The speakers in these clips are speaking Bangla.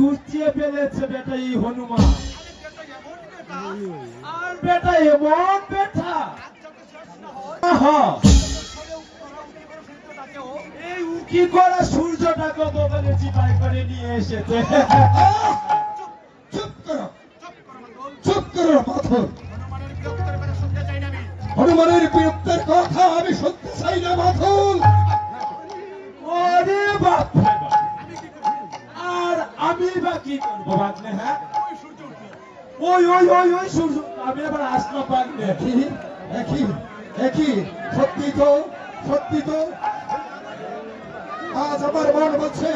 ঘুরছিয়ে ফেলেছে বেটা এই হনুমান। আর বেটা এমন বেটা এই উকি করা সূর্যটাকে দোকানে চিপাই করে নিয়ে এসেছে। চুপ করো, চুপ করো পাথর। হনুমানের বিরুদ্ধের কথা আমি শুনতে চাই না মাথুল। ওরে বাপ, আর আমি বা কি করবো ভাগ্নে? হ্যাঁ ওই ওই ওই ওই সূর্য, আমি আবার আসলাম ভাগ্নে। একই একই সত্যি তো, সত্যি তো। আজ আমার মন বলছে,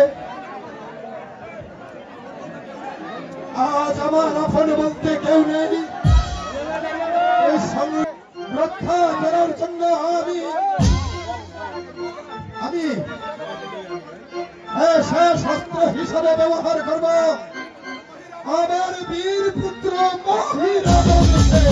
আজ আমার আপন বলতে কেউ নেই। এই সঙ্গে রক্ষা করার জন্য আমি শেষ অস্ত্র হিসাবে ব্যবহার করব আমার বীর পুত্র মহিরাবণকে।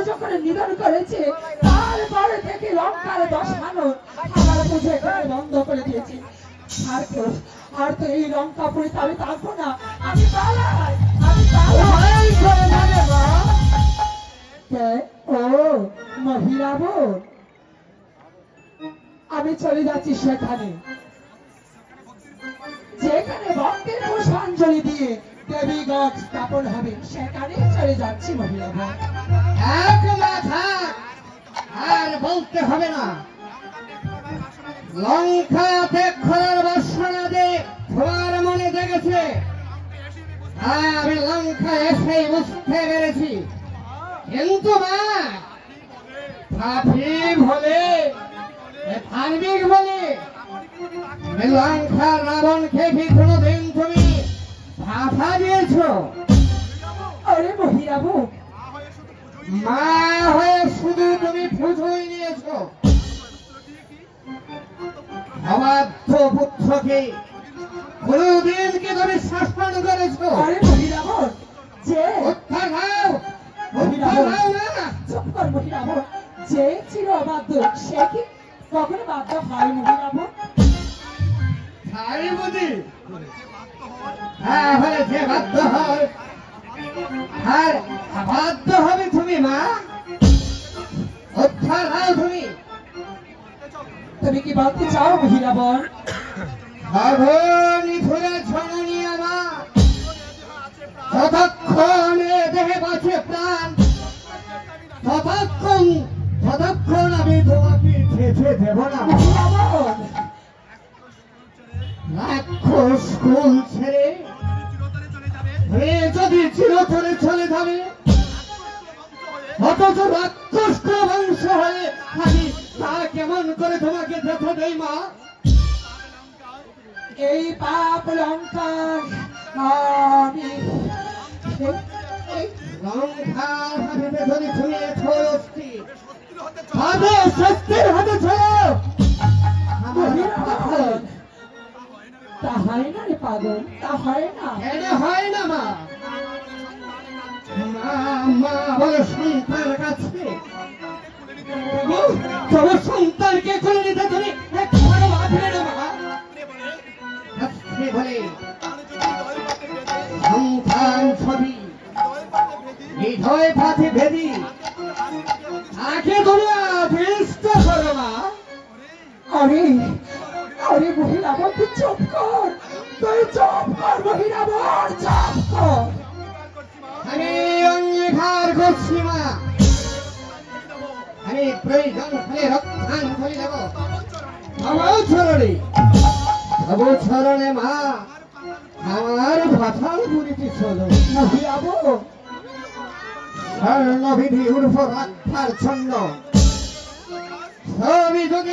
যখন নিধন করেছে তারপরে থেকে লঙ্কার 10 মানুষ আমার বুঝে বন্ধ করে দিয়েছে। আর তো এই লঙ্কাপুরীতে আমি থাকবো না। আমি পালাই, আমি পালাই। ও মহিরাবণ, আমি চলে যাচ্ছি সেখানে যেখানে ভক্তের পুষ্পাঞ্জলি দিয়ে দেবী গড স্থাপন হবে, সেখানে চলে যাচ্ছি মহিরাবণ। আর বলতে হবে না, লঙ্কা ত্যাগ করার বাসনা যে তোমার মনে জেগেছে, আমি লঙ্কা এসেই বুঝতে পেরেছি। কিন্তু মা, পাপী বলে ধার্মিক বলে লঙ্কা রাবণকে কি কোনোদিন তুমি ভাষা দিয়েছ? আরে মহিরাবণ, মা হয়ে শুধু তুমি পুজোই নিয়েছ। অবাধ্য পুত্রকে কোনদিন কি তুমি শাসন করেছ? আরে মহিরাবণ, যে উত্তর দাও, মহিরাবণ, উত্তর দাও না। চুপ কর মহিরাবণ। যে ছিল অবাধ্য সে কি কখনো বাধ্য হয় মহিরাবণ? তাই বুঝি? হ্যাঁ, হলে যে বাধ্য হয় আর বাধ্য হবে তুমি মা। উত্তর দাও তুমি। তুমি কি বলতে চাও মহিরাবণ? নিথুরে জননী আমার, যতক্ষণে দেহে বাঁচে প্রাণ, ততক্ষণ আমি তোমাকে যেতে দেব না। মহিরাবণ, রাক্ষস কুল ছেড়ে যদি চিরতরে চলে যাবে, অথচ রাক্ষস বংশ হয়ে আমি তা কেমন করে তোমাকে যেতে দেই মা? এই পাপ লঙ্কার আমি লঙ্কার হাতে যদি তুমি তবে সত্যের হাতে ছিল। মহিরাবণ, তা হয় না রে পাগল, তা হয় না। এটা হয় না মা। মা বলে সন্তান কাছে তোমার সন্তানকে খুলে নিতে তুমি একবারও বাঁধবে না মা। বলে সন্তান ছবি হৃদয় পাথে ভেদি তাকে তুমি আবিষ্ট করো মা। আরে আরে মহিরাবণ, তুই চুপ কর, তুই চুপ কর মহিরাবণ, চুপ কর। আমি অঙ্গীকার করছি মা, আমি প্রয়োজন হলে রক্ষাঞ্জলি দেব আমার চরণে। তবু চরণে মা আমার ভাষাল গুলিতে চলো মহিরাবণ, স্বর্ণবিধি উর্ফ রক্ষার জন্য আমি যদি